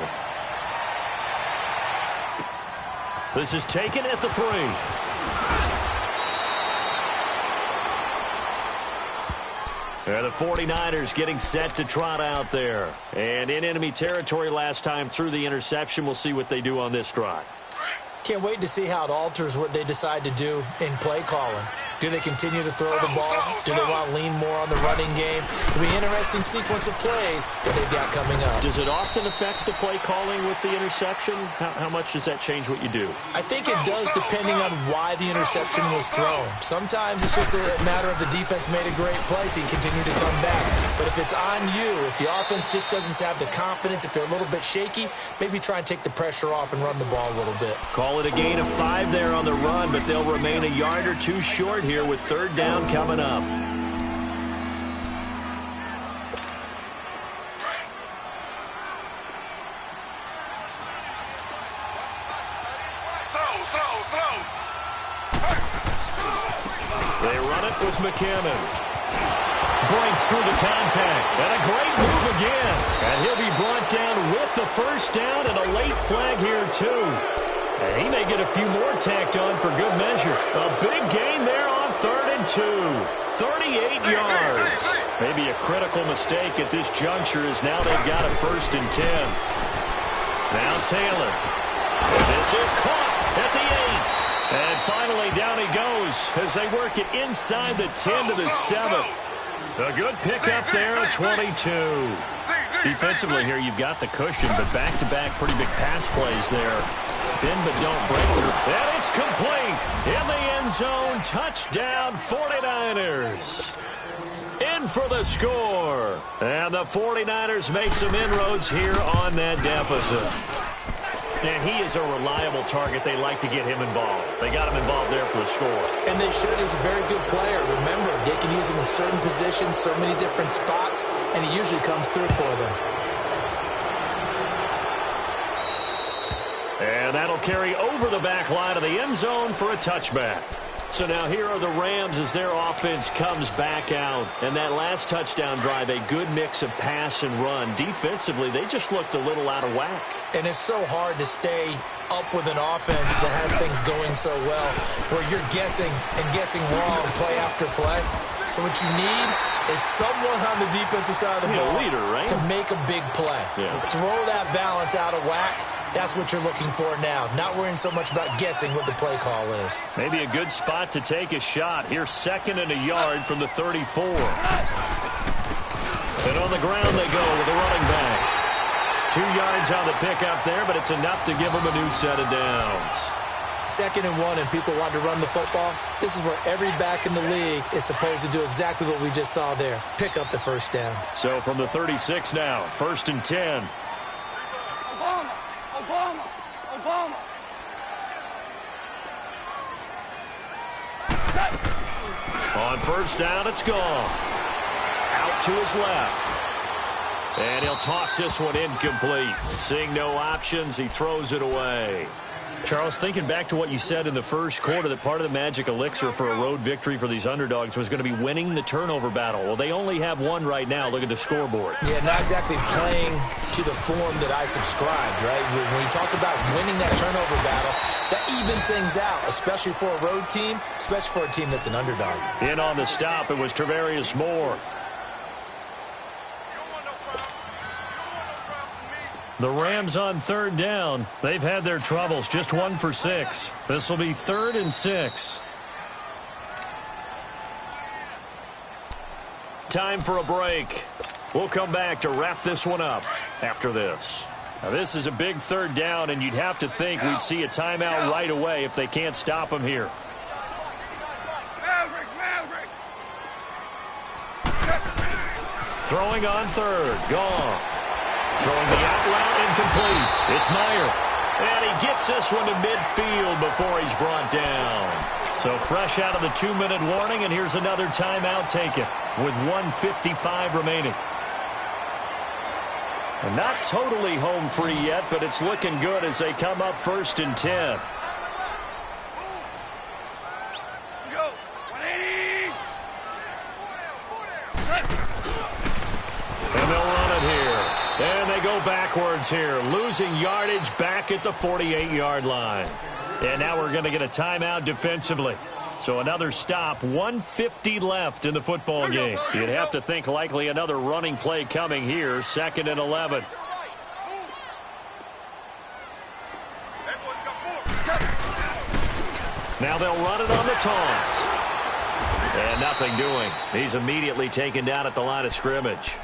S4: This is taken at the 3. The 49ers getting set to trot out there. And in enemy territory last time through the interception. We'll see what they do on this drive.
S5: Can't wait to see how it alters what they decide to do in play calling. Do they continue to throw the ball? Do they want to lean more on the running game? It'll be an interesting sequence of plays that they've got coming up.
S4: Does it often affect the play calling with the interception? How much does that change what you do?
S5: I think it does depending on why the interception was thrown. Sometimes it's just a matter of the defense made a great play, so you continue to come back. But if it's on you, if the offense just doesn't have the confidence, if they're a little bit shaky, maybe try and take the pressure off and run the ball a little bit.
S4: Call it a gain of 5 there on the run, but they'll remain a yard or 2 short here with 3rd down coming up. They run it with McKinnon. Breaks through the contact. And a great move again. And he'll be brought down with the 1st down and a late flag here too. And he may get a few more tacked on for good measure. A big gain there on 3rd and 2. 38 yards. Maybe a critical mistake at this juncture as now they've got a 1st and 10. Now Taylor. This is caught at the 8. And finally down he goes goes as they work it inside the 10 to the 7. A good pickup there at 22. Defensively here, you've got the cushion, but back-to-back pretty big pass plays there. Bend but don't break. And it's complete. In the end zone, touchdown 49ers. In for the score. And the 49ers make some inroads here on that deficit. And he is a reliable target. They like to get him involved. They got him involved there for the score.
S5: And they should. He's a very good player. Remember, they can use him in certain positions, so many different spots, and he usually comes through for them.
S4: And that'll carry over the back line of the end zone for a touchback. So now here are the Rams as their offense comes back out. And that last touchdown drive, a good mix of pass and run. Defensively, they just looked a little out of whack.
S5: And it's so hard to stay up with an offense that has things going so well, where you're guessing and guessing wrong play after play. So what you need is someone on the defensive side of the ball
S4: leader, right?
S5: to make a big play.
S4: Yeah.
S5: Throw that balance out of whack. That's what you're looking for now. Not worrying so much about guessing what the play call is.
S4: Maybe a good spot to take a shot. Here's 2nd and a yard from the 34. And on the ground they go with a running back. 2 yards on the pickup there, but it's enough to give them a new set of downs.
S5: 2nd and 1, and people want to run the football. This is where every back in the league is supposed to do exactly what we just saw there. Pick up the first down.
S4: So from the 36 now, 1st and 10.
S6: Obama.
S4: On first down, it's gone. Out to his left. And he'll toss this one incomplete. Seeing no options, he throws it away. Charles, thinking back to what you said in the first quarter, that part of the magic elixir for a road victory for these underdogs was going to be winning the turnover battle. Well, they only have one right now. Look at the scoreboard.
S5: Yeah, not exactly playing to the form that I subscribed, right? When you talk about winning that turnover battle, that evens things out, especially for a road team, especially for a team that's an underdog.
S4: In on the stop, it was Travarius Moore. The Rams on 3rd down. They've had their troubles. Just 1 for 6. This will be 3rd and 6. Time for a break. We'll come back to wrap this one up after this. Now, this is a big 3rd down, and you'd have to think we'd see a timeout right away if they can't stop him here.
S6: Maverick.
S4: Throwing on 3rd. Goff. Throwing the out route, incomplete. It's Meyer. And he gets this one to midfield before he's brought down. So fresh out of the 2-minute warning, and here's another timeout taken with 1:55 remaining. And not totally home free yet, but it's looking good as they come up 1st and 10.
S6: Go. 180.
S4: And they'll run it here. And they go backwards here, losing yardage back at the 48-yard line. And now we're going to get a timeout defensively. So another stop, 1:50 left in the football game. You'd have to think likely another running play coming here, 2nd and 11. Now they'll run it on the toss. And nothing doing. He's immediately taken down at the line of scrimmage.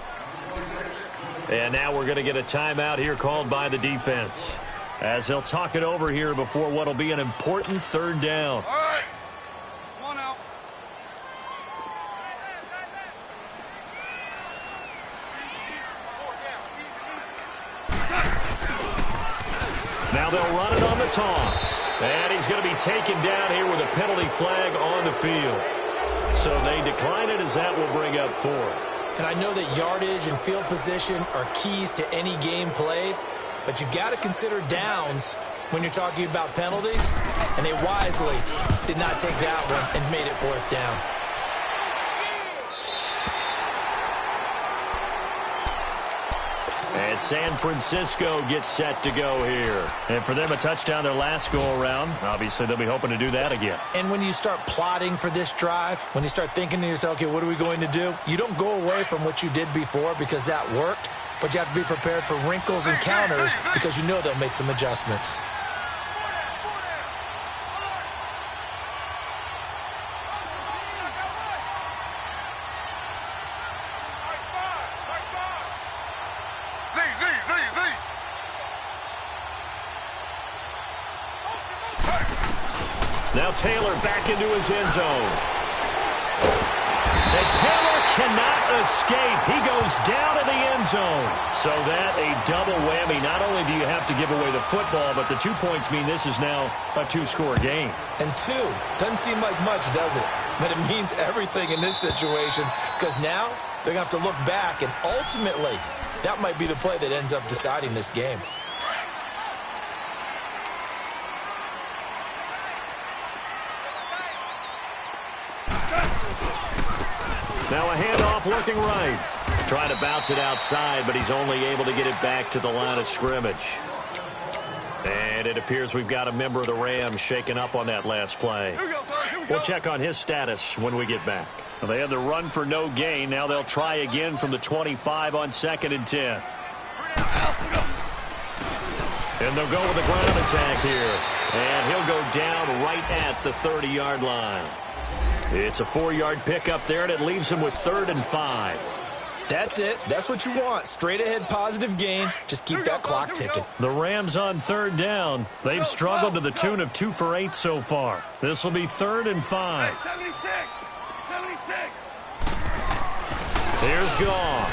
S4: And now we're going to get a timeout here called by the defense, as they'll talk it over here before what will be an important 3rd down.
S6: All right. Come on out.
S4: Now they'll run it on the toss. And he's going to be taken down here with a penalty flag on the field. So they decline it as that will bring up 4th.
S5: And I know that yardage and field position are keys to any game played, but you've got to consider downs when you're talking about penalties, and they wisely did not take that one and made it 4th down.
S4: And San Francisco gets set to go here. And for them, a touchdown their last go-around. Obviously, they'll be hoping to do that again.
S5: And when you start plotting for this drive, when you start thinking to yourself, okay, what are we going to do? You don't go away from what you did before because that worked, but you have to be prepared for wrinkles and counters because you know they'll make some adjustments.
S4: Now Taylor back into his end zone. And Taylor cannot escape. He goes down in the end zone. So that a double whammy. Not only do you have to give away the football, but the 2 points mean this is now a 2-score game.
S5: And 2 doesn't seem like much, does it? But it means everything in this situation, because now they're going to have to look back, and ultimately that might be the play that ends up deciding this game.
S4: Now a handoff looking right. Trying to bounce it outside, but he's only able to get it back to the line of scrimmage. And it appears we've got a member of the Rams shaken up on that last play. We'll check on his status when we get back. Well, they had the run for no gain. Now they'll try again from the 25 on 2nd and 10. And they'll go with a ground attack here. And he'll go down right at the 30-yard line. It's a 4-yard pickup there, and it leaves him with 3rd and 5.
S5: That's it. That's what you want. Straight ahead positive gain. Just keep that clock ticking.
S4: The Rams on 3rd down. They've struggled to the tune of 2 for 8 so far. This will be 3rd and 5.
S6: 76.
S4: Here's Goff.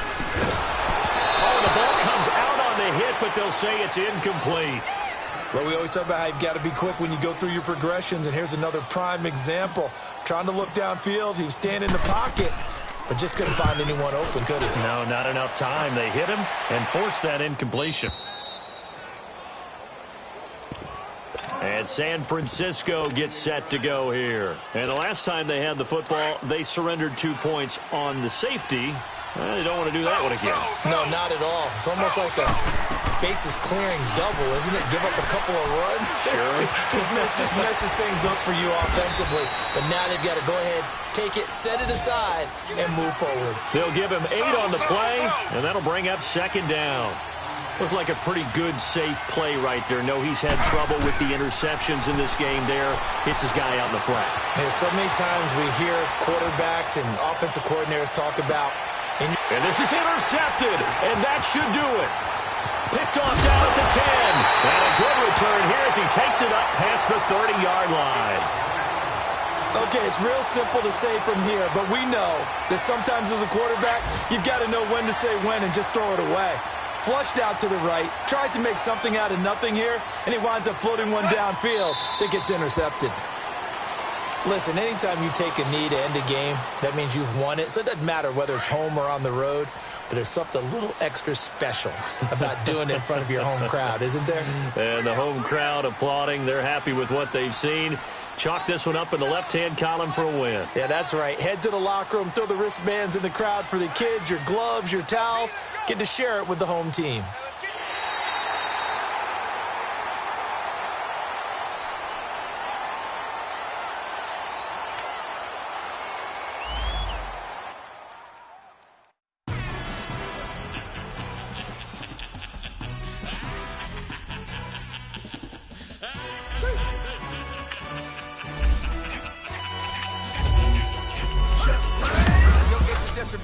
S4: Oh, the ball comes out on the hit, but they'll say it's incomplete.
S5: Well, we always talk about how you've got to be quick when you go through your progressions, and here's another prime example. Trying to look downfield, he was standing in the pocket, but just couldn't find anyone open, could he?
S4: No, not enough time. They hit him and forced that incompletion. And San Francisco gets set to go here. And the last time they had the football, they surrendered 2 points on the safety. They don't want to do that one again.
S5: No, not at all. It's almost like a bases clearing double, isn't it? Give up a couple of runs.
S4: Sure.
S5: just messes things up for you offensively. But now they've got to go ahead, take it, set it aside, and move forward.
S4: They'll give him 8 on the play, and that'll bring up 2nd down. Looked like a pretty good, safe play right there. No, he's had trouble with the interceptions in this game there. Hits his guy out in the flat.
S5: And so many times we hear quarterbacks and offensive coordinators talk about...
S4: And this is intercepted, and that should do it. Picked off down at the 10. And a good return here as he takes it up past the 30-yard line.
S5: Okay, it's real simple to say from here, but we know that sometimes as a quarterback, you've got to know when to say when and just throw it away. Flushed out to the right, tries to make something out of nothing here, and he winds up floating one downfield that gets intercepted. Listen, anytime you take a knee to end a game, that means you've won it. So it doesn't matter whether it's home or on the road, but there's something a little extra special about doing it in front of your home crowd, isn't there?
S4: And the home crowd applauding. They're happy with what they've seen. Chalk this one up in the left-hand column for a win.
S5: Yeah, that's right. Head to the locker room, throw the wristbands in the crowd for the kids, your gloves, your towels. Get to share it with the home team.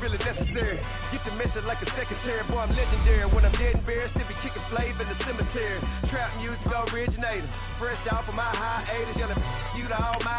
S7: Really necessary. Get the message like a secretary. Boy, I'm legendary. When I'm dead and buried, still be kicking flavor in the cemetery. Trap music originator. Fresh off of my hiatus, yelling you to all my